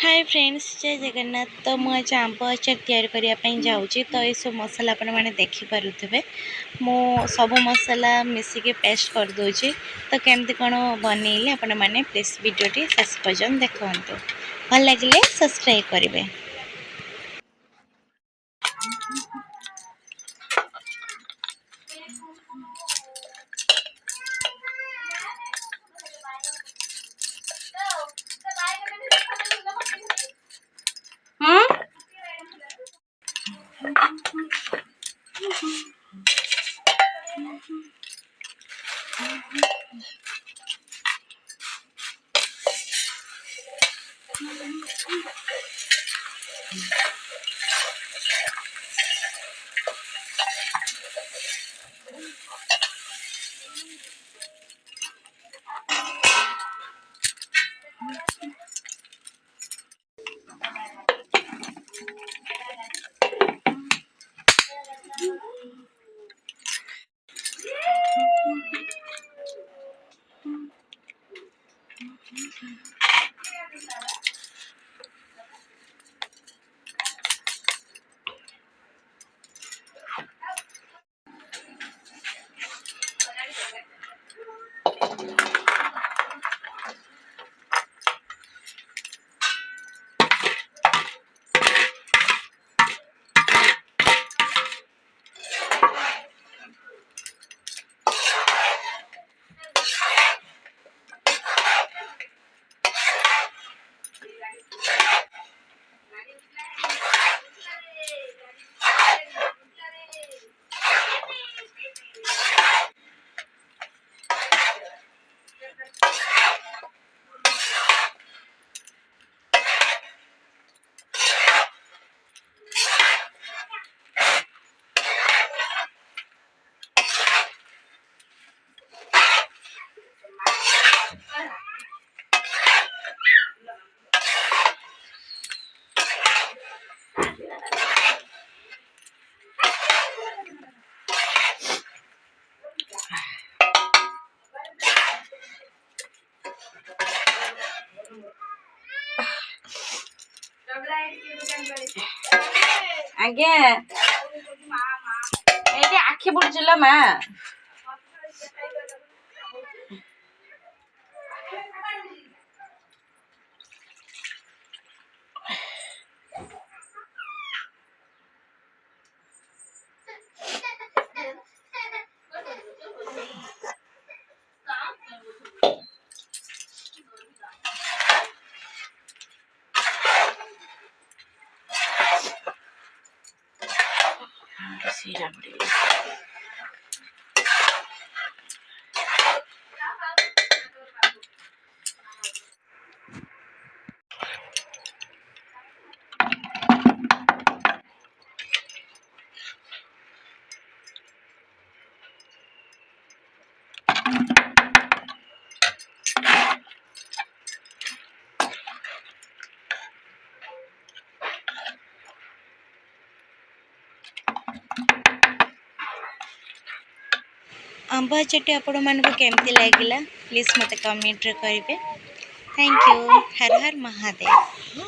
Hi friends, जय जगन्नाथ। तो मुझे आंब अचार तैयार करने जाऊँगी। तो ये सब मसला आपण मैंने देखिपे मु सब मसला मिसिक पेस्ट कर दूची। तो केमती कौन बनइले आपण मैंने प्लीज वीडियो शेष पर्यंत देखु। भल लगे सब्सक्राइब करेंगे। आज्ञा ये आखि बुझल माँ आंब अचार आपण मानक केमती लगिला प्लीज मत कमेंट रे करेंगे। Thank you. Her her Mahadev.